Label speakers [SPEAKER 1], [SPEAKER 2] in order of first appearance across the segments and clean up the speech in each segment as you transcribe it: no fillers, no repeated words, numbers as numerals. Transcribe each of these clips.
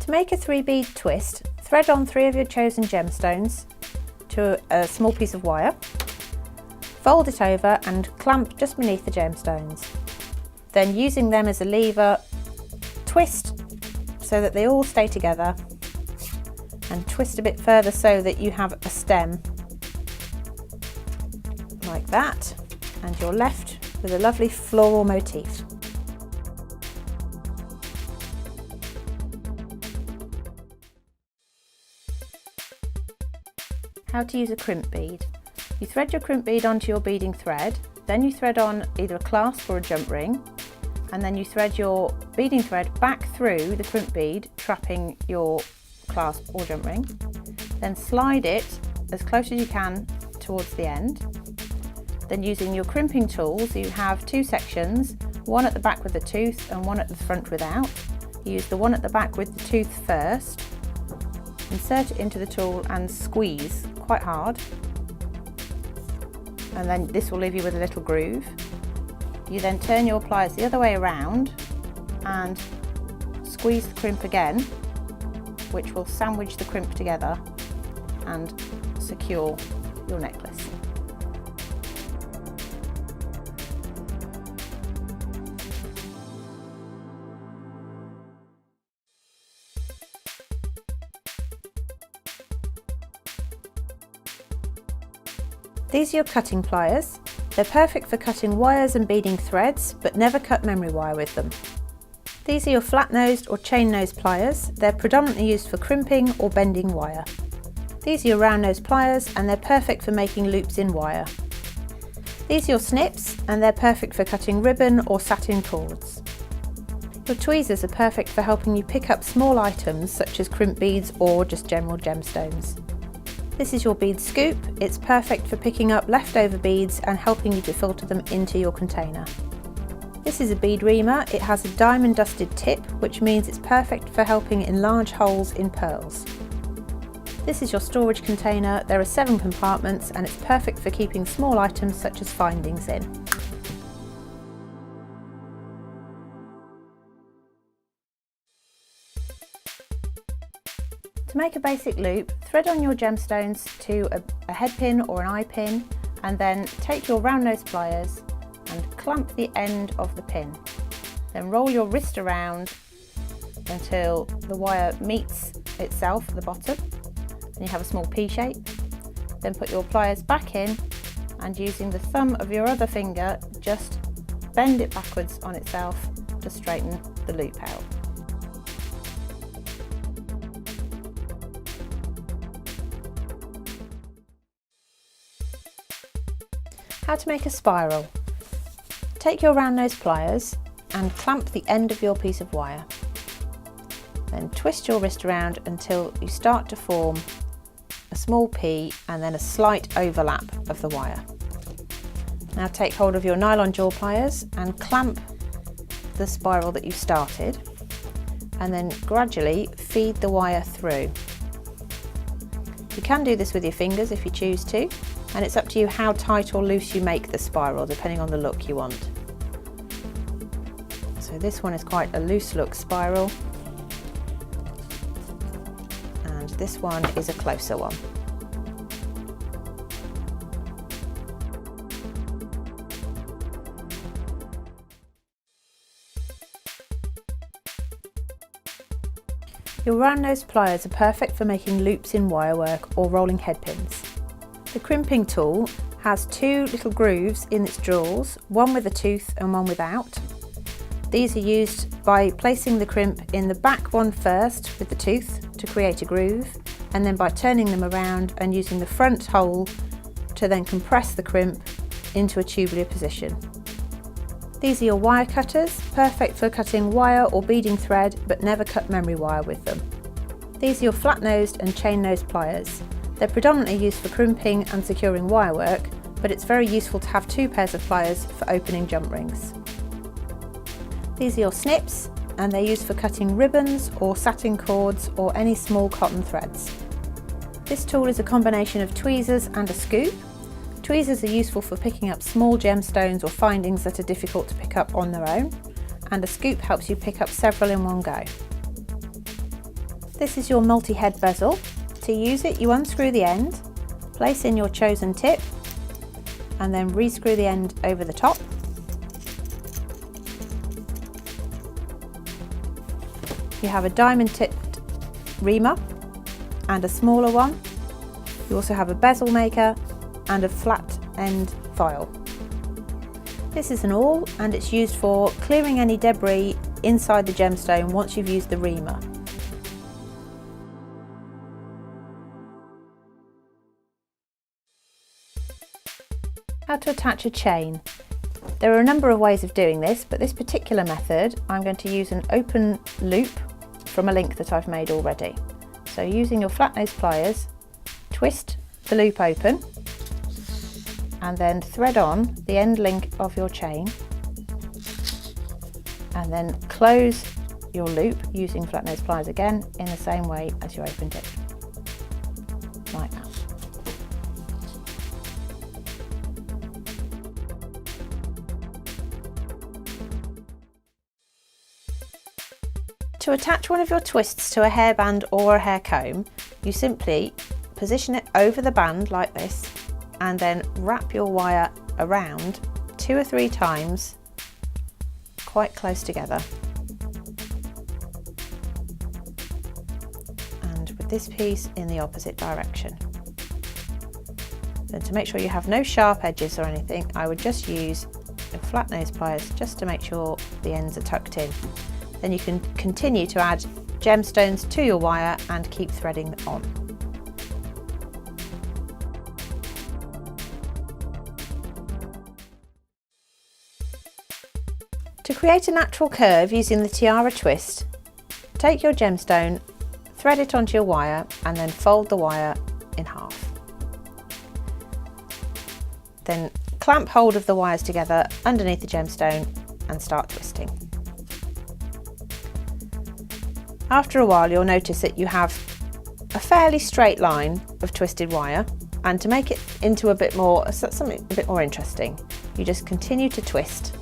[SPEAKER 1] To make a 3-bead twist, thread on 3 of your chosen gemstones to a small piece of wire, fold it over and clamp just beneath the gemstones. Then using them as a lever, twist so that they all stay together and twist a bit further so that you have a stem like that, and you're left with a lovely floral motif. How to use a crimp bead. You thread your crimp bead onto your beading thread, then you thread on either a clasp or a jump ring, and then you thread your beading thread back through the crimp bead, trapping your clasp or jump ring. Then slide it as close as you can towards the end. Then using your crimping tools, you have 2 sections, one at the back with a tooth and one at the front without. You use the one at the back with the tooth first, insert it into the tool and squeeze quite hard, and then this will leave you with a little groove. You then turn your pliers the other way around and squeeze the crimp again, which will sandwich the crimp together and secure your necklace. These are your cutting pliers. They're perfect for cutting wires and beading threads, but never cut memory wire with them. These are your flat-nosed or chain-nosed pliers. They're predominantly used for crimping or bending wire. These are your round-nosed pliers, and they're perfect for making loops in wire. These are your snips, and they're perfect for cutting ribbon or satin cords. Your tweezers are perfect for helping you pick up small items such as crimp beads or just general gemstones. This is your bead scoop. It's perfect for picking up leftover beads and helping you to filter them into your container. This is a bead reamer. It has a diamond dusted tip, which means it's perfect for helping enlarge holes in pearls. This is your storage container. There are 7 compartments and it's perfect for keeping small items such as findings in. To make a basic loop, thread on your gemstones to a headpin or an eyepin, and then take your round nose pliers and clamp the end of the pin. Then roll your wrist around until the wire meets itself at the bottom and you have a small P shape. Then put your pliers back in and using the thumb of your other finger just bend it backwards on itself to straighten the loop out. How to make a spiral. Take your round nose pliers and clamp the end of your piece of wire. Then twist your wrist around until you start to form a small P and then a slight overlap of the wire. Now take hold of your nylon jaw pliers and clamp the spiral that you started, and then gradually feed the wire through. You can do this with your fingers if you choose to, and it's up to you how tight or loose you make the spiral depending on the look you want. So this one is quite a loose look spiral, and this one is a closer one. Your round nose pliers are perfect for making loops in wirework or rolling headpins. The crimping tool has 2 little grooves in its jaws, one with a tooth and one without. These are used by placing the crimp in the back one first with the tooth to create a groove, and then by turning them around and using the front hole to then compress the crimp into a tubular position. These are your wire cutters, perfect for cutting wire or beading thread, but never cut memory wire with them. These are your flat-nosed and chain-nosed pliers. They're predominantly used for crimping and securing wirework, but it's very useful to have 2 pairs of pliers for opening jump rings. These are your snips, and they're used for cutting ribbons or satin cords or any small cotton threads. This tool is a combination of tweezers and a scoop. Tweezers are useful for picking up small gemstones or findings that are difficult to pick up on their own, and a scoop helps you pick up several in one go. This is your multi-head bezel. To use it, you unscrew the end, place in your chosen tip, and then rescrew the end over the top. You have a diamond tipped reamer and a smaller one. You also have a bezel maker and a flat end file. This is an awl and it's used for clearing any debris inside the gemstone once you've used the reamer. How to attach a chain. There are a number of ways of doing this, but this particular method I'm going to use an open loop from a link that I've made already. So using your flat nose pliers, twist the loop open and then thread on the end link of your chain and then close your loop using flat nose pliers again in the same way as you opened it, like that. To attach one of your twists to a hairband or a hair comb, you simply position it over the band like this and then wrap your wire around 2 or 3 times quite close together. And with this piece in the opposite direction. Then to make sure you have no sharp edges or anything, I would just use your flat nose pliers just to make sure the ends are tucked in. Then you can continue to add gemstones to your wire and keep threading on. To create a natural curve using the tiara twist, take your gemstone, thread it onto your wire and then fold the wire in half. Then clamp hold of the wires together underneath the gemstone and start twisting. After a while you'll notice that you have a fairly straight line of twisted wire, and to make it into something a bit more interesting, you just continue to twist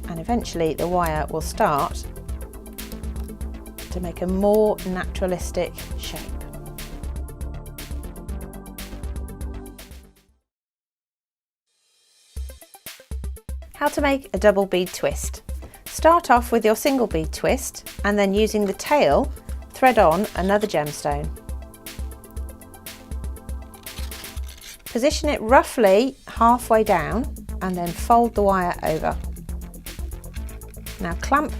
[SPEAKER 1] and eventually the wire will start to make a more naturalistic shape. How to make a double bead twist. Start off with your single bead twist and then using the tail, thread on another gemstone. Position it roughly halfway down and then fold the wire over. Now clamp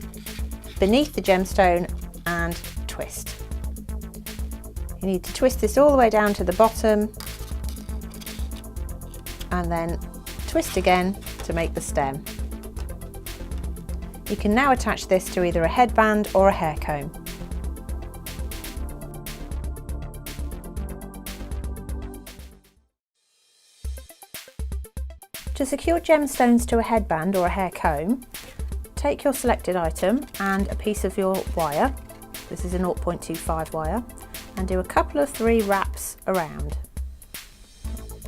[SPEAKER 1] beneath the gemstone and twist. You need to twist this all the way down to the bottom and then twist again to make the stem. You can now attach this to either a headband or a hair comb. To secure gemstones to a headband or a hair comb, take your selected item and a piece of your wire, this is a 0.25 wire, and do a couple of 3 wraps around.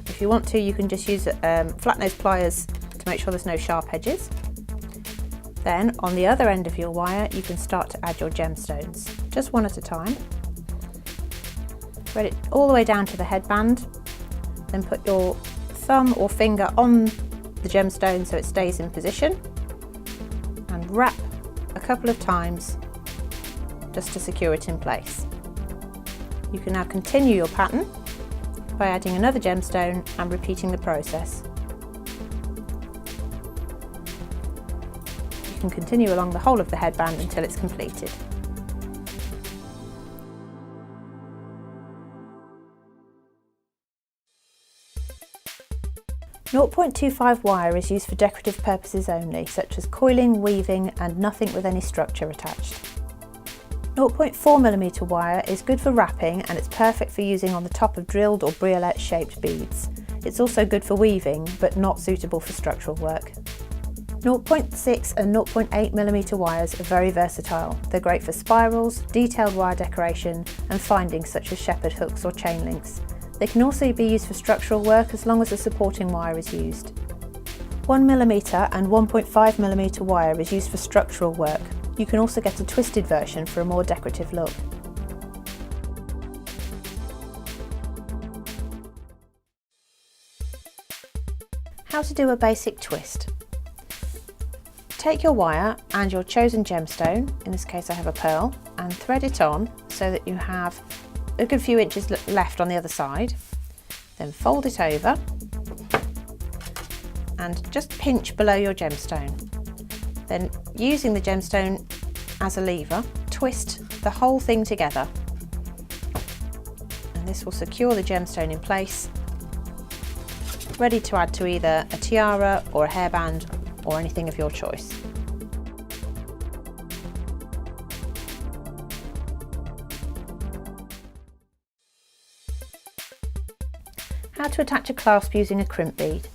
[SPEAKER 1] If you want to, you can just use flat nose pliers to make sure there's no sharp edges. Then on the other end of your wire you can start to add your gemstones, just one at a time. Thread it all the way down to the headband, then put your thumb or finger on the gemstone so it stays in position and wrap a couple of times just to secure it in place. You can now continue your pattern by adding another gemstone and repeating the process. You can continue along the whole of the headband until it's completed. .25 wire is used for decorative purposes only, such as coiling, weaving and nothing with any structure attached. 0.4mm wire is good for wrapping and it's perfect for using on the top of drilled or briolette shaped beads. It's also good for weaving but not suitable for structural work. 0.6 and 0.8mm wires are very versatile. They're great for spirals, detailed wire decoration and findings such as shepherd hooks or chain links. They can also be used for structural work as long as a supporting wire is used. 1mm and 1.5mm wire is used for structural work. You can also get a twisted version for a more decorative look. How to do a basic twist. Take your wire and your chosen gemstone, in this case I have a pearl, and thread it on so that you have a good few inches left on the other side. Then fold it over and just pinch below your gemstone. Then using the gemstone as a lever, twist the whole thing together. And this will secure the gemstone in place, ready to add to either a tiara or a hairband or anything of your choice. How to attach a clasp using a crimp bead.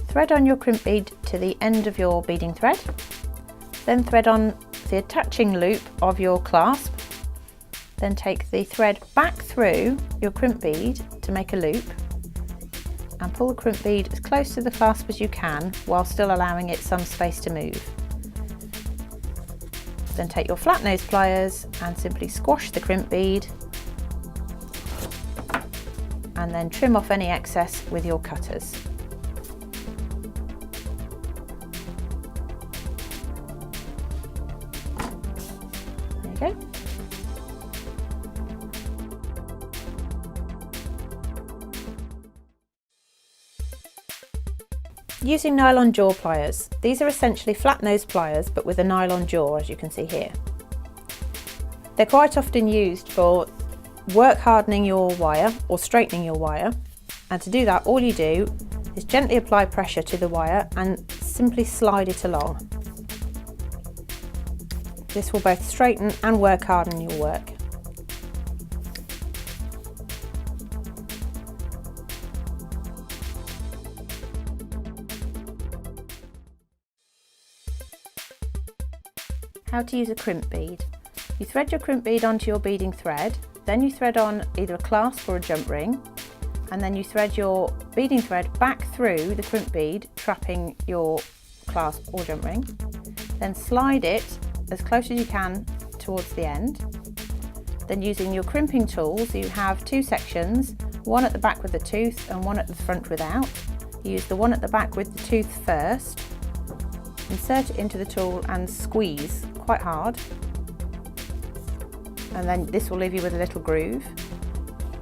[SPEAKER 1] Thread on your crimp bead to the end of your beading thread, then thread on the attaching loop of your clasp, then take the thread back through your crimp bead to make a loop, and pull the crimp bead as close to the clasp as you can while still allowing it some space to move. Then take your flat nose pliers and simply squash the crimp bead, and then trim off any excess with your cutters. There you go. Using nylon jaw pliers. These are essentially flat nose pliers but with a nylon jaw, as you can see here. They're quite often used for work hardening your wire or straightening your wire, and to do that all you do is gently apply pressure to the wire and simply slide it along. This will both straighten and work harden your work. How to use a crimp bead. You thread your crimp bead onto your beading thread, then you thread on either a clasp or a jump ring, and then you thread your beading thread back through the crimp bead, trapping your clasp or jump ring. Then slide it as close as you can towards the end. Then using your crimping tools, you have two sections, one at the back with the tooth and one at the front without. You use the one at the back with the tooth first, insert it into the tool and squeeze quite hard, and then this will leave you with a little groove.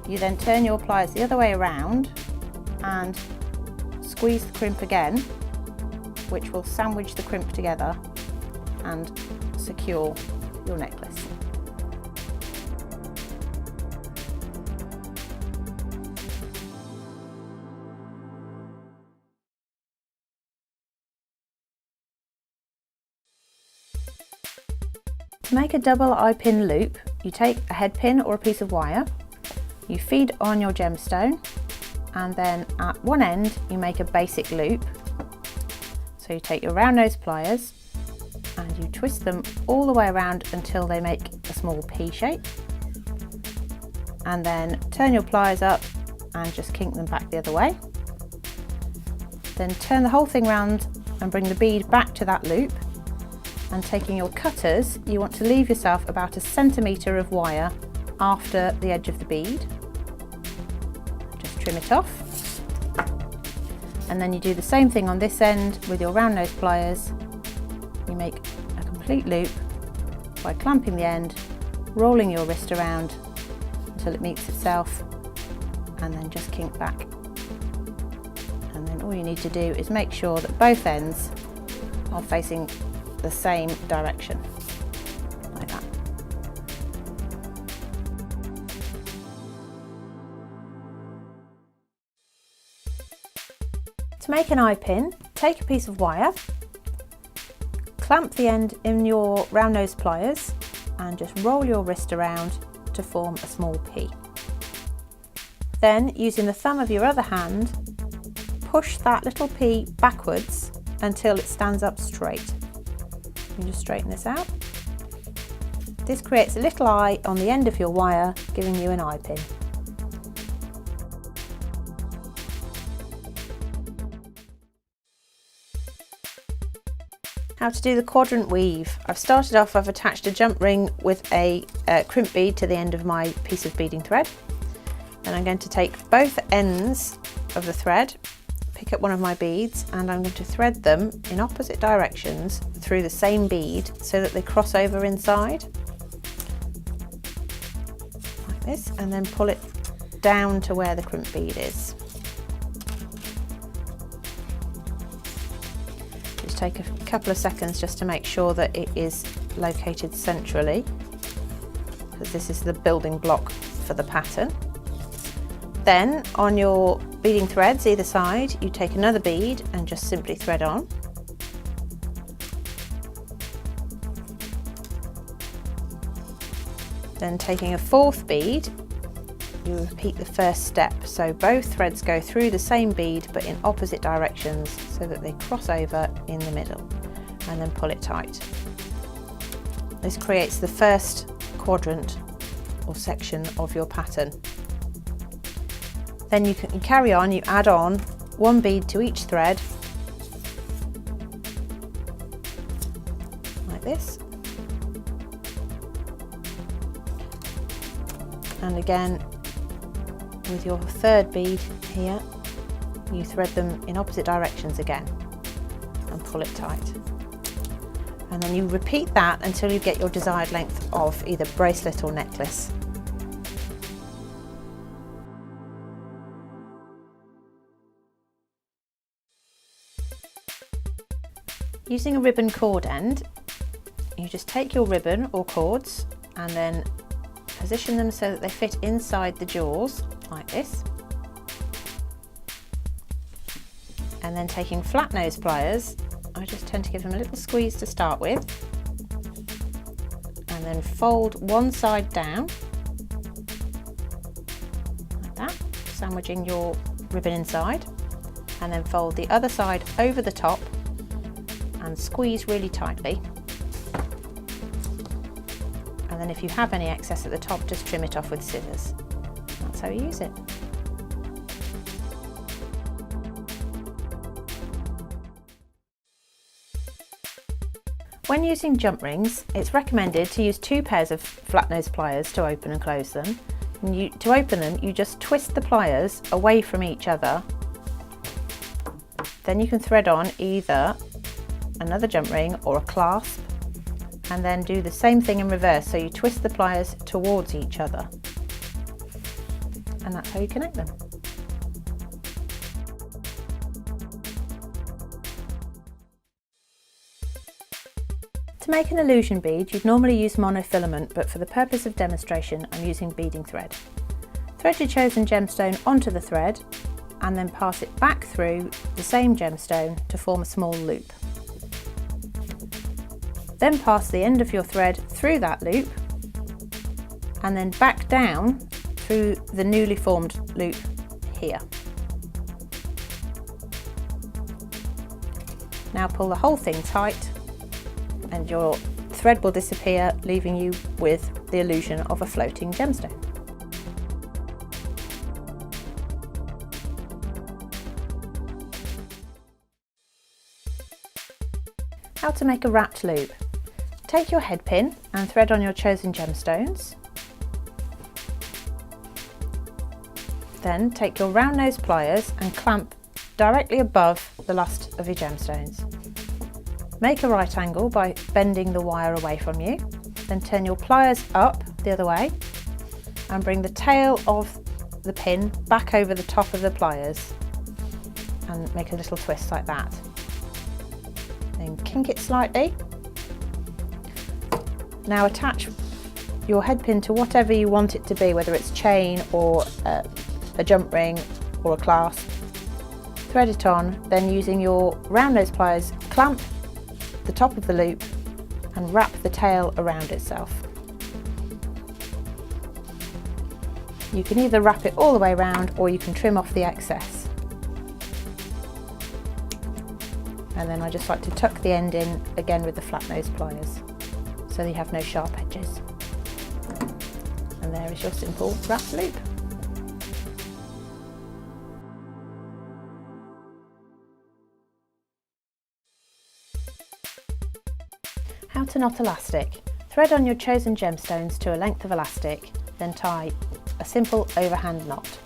[SPEAKER 1] You then turn your pliers the other way around and squeeze the crimp again, which will sandwich the crimp together and secure your necklace. To make a double eyepin loop, you take a head pin or a piece of wire, you feed on your gemstone, and then at one end you make a basic loop. So you take your round nose pliers and you twist them all the way around until they make a small P shape, and then turn your pliers up and just kink them back the other way. Then turn the whole thing round and bring the bead back to that loop. And taking your cutters, you want to leave yourself about 1 centimetre of wire after the edge of the bead. Just trim it off. And then you do the same thing on this end with your round nose pliers. You make a complete loop by clamping the end, rolling your wrist around until it meets itself, and then just kink back. And then all you need to do is make sure that both ends are facing the same direction, like that. To make an eye pin, take a piece of wire, clamp the end in your round nose pliers and just roll your wrist around to form a small P. Then, using the thumb of your other hand, push that little P backwards until it stands up straight. You just straighten this out. This creates a little eye on the end of your wire, giving you an eye pin. How to do the quadrant weave. I've started off, I've attached a jump ring with a crimp bead to the end of my piece of beading thread. Then I'm going to take both ends of the thread, pick up one of my beads, and I'm going to thread them in opposite directions through the same bead so that they cross over inside. Like this, and then pull it down to where the crimp bead is. Take a couple of seconds just to make sure that it is located centrally, because this is the building block for the pattern. Then on your beading threads either side, you take another bead and just simply thread on. Then taking a fourth bead, you repeat the first step, so both threads go through the same bead but in opposite directions so that they cross over in the middle, and then pull it tight. This creates the first quadrant or section of your pattern. Then you can carry on, you add on one bead to each thread like this, and again with your third bead here, you thread them in opposite directions again and pull it tight. And then you repeat that until you get your desired length of either bracelet or necklace. Using a ribbon cord end, you just take your ribbon or cords and then position them so that they fit inside the jaws like this, and then taking flat nose pliers, I just tend to give them a little squeeze to start with, and then fold one side down like that, sandwiching your ribbon inside, and then fold the other side over the top and squeeze really tightly. And then if you have any excess at the top, just trim it off with scissors. That's how you use it. When using jump rings, it's recommended to use 2 pairs of flat nose pliers to open and close them. And to open them, you just twist the pliers away from each other. Then you can thread on either another jump ring or a clasp, and then do the same thing in reverse, so you twist the pliers towards each other, and that's how you connect them. To make an illusion bead, you'd normally use monofilament, but for the purpose of demonstration I'm using beading thread. Thread your chosen gemstone onto the thread and then pass it back through the same gemstone to form a small loop. Then pass the end of your thread through that loop and then back down through the newly formed loop here. Now pull the whole thing tight and your thread will disappear, leaving you with the illusion of a floating gemstone. How to make a wrapped loop. Take your head pin and thread on your chosen gemstones. Then take your round nose pliers and clamp directly above the last of your gemstones. Make a right angle by bending the wire away from you. Then turn your pliers up the other way and bring the tail of the pin back over the top of the pliers and make a little twist like that. Then kink it slightly. Now attach your head pin to whatever you want it to be, whether it's chain or a jump ring or a clasp. Thread it on, then using your round nose pliers, clamp the top of the loop and wrap the tail around itself. You can either wrap it all the way around or you can trim off the excess. And then I just like to tuck the end in again with the flat nose pliers so that you have no sharp edges. And there is your simple wrapped loop. to knot elastic. Thread on your chosen gemstones to a length of elastic, then tie a simple overhand knot.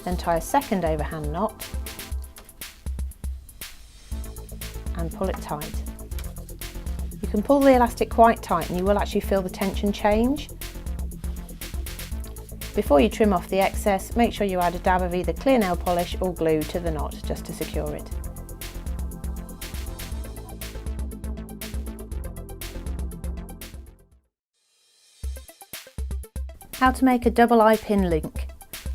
[SPEAKER 1] Then tie a second overhand knot and pull it tight. You can pull the elastic quite tight and you will actually feel the tension change. Before you trim off the excess, make sure you add a dab of either clear nail polish or glue to the knot just to secure it. How to make a double Eyepin link.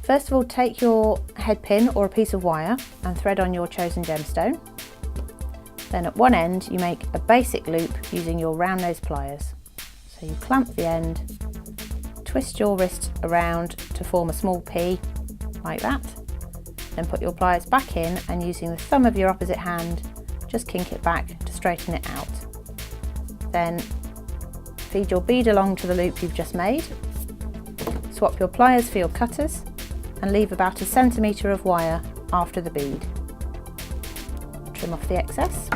[SPEAKER 1] First of all, take your head pin or a piece of wire and thread on your chosen gemstone. Then at one end you make a basic loop using your round nose pliers. So you clamp the end, twist your wrist around to form a small P, like that. Then put your pliers back in and using the thumb of your opposite hand, just kink it back to straighten it out. Then feed your bead along to the loop you've just made. Swap your pliers for your cutters and leave about 1 centimetre of wire after the bead. Trim off the excess.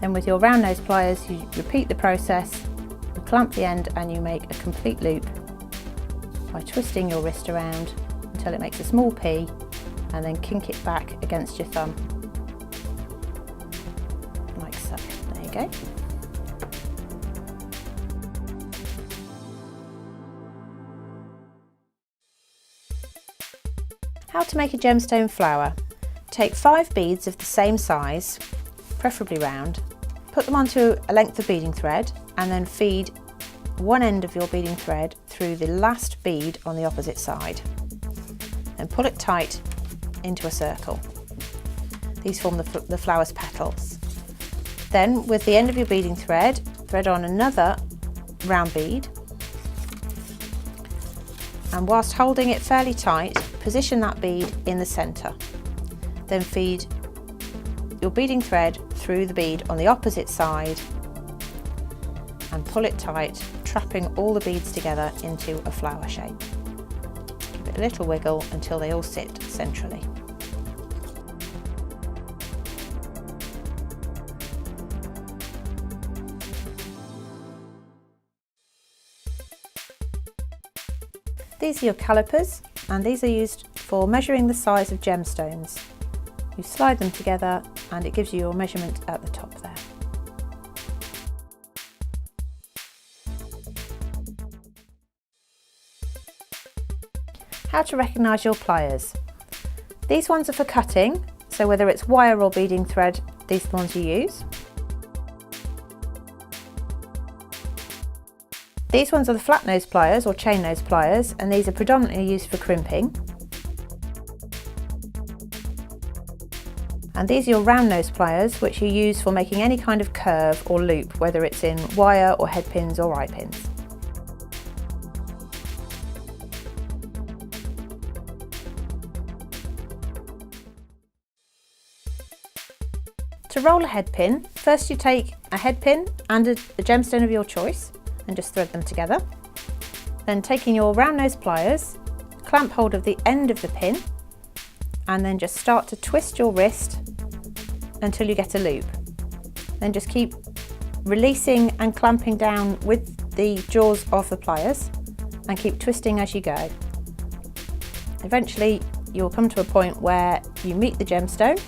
[SPEAKER 1] Then with your round nose pliers you repeat the process. You clamp the end and you make a complete loop by twisting your wrist around until it makes a small P and then kink it back against your thumb, like so. There you go. How to make a gemstone flower. Take 5 beads of the same size, preferably round, put them onto a length of beading thread and then feed one end of your beading thread through the last bead on the opposite side and pull it tight into a circle. These form the flower's petals. Then with the end of your beading thread, thread on another round bead and whilst holding it fairly tight, position that bead in the centre. Then feed your beading thread through the bead on the opposite side and pull it tight, trapping all the beads together into a flower shape. Give it a little wiggle until they all sit centrally. These are your calipers and these are used for measuring the size of gemstones. You slide them together and it gives you your measurement at the top there. How to recognise your pliers. These ones are for cutting, so whether it's wire or beading thread, these are the ones you use. These ones are the flat nose pliers or chain nose pliers, and these are predominantly used for crimping. And these are your round nose pliers, which you use for making any kind of curve or loop, whether it's in wire or head pins or eye pins. To roll a head pin, first you take a head pin and a gemstone of your choice and just thread them together. Then taking your round nose pliers, clamp hold of the end of the pin and then just start to twist your wrist until you get a loop. Then just keep releasing and clamping down with the jaws of the pliers and keep twisting as you go. Eventually you'll come to a point where you meet the gemstone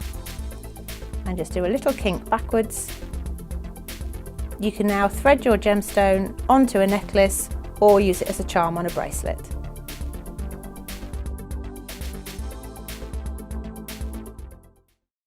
[SPEAKER 1] and just do a little kink backwards. You can now thread your gemstone onto a necklace or use it as a charm on a bracelet.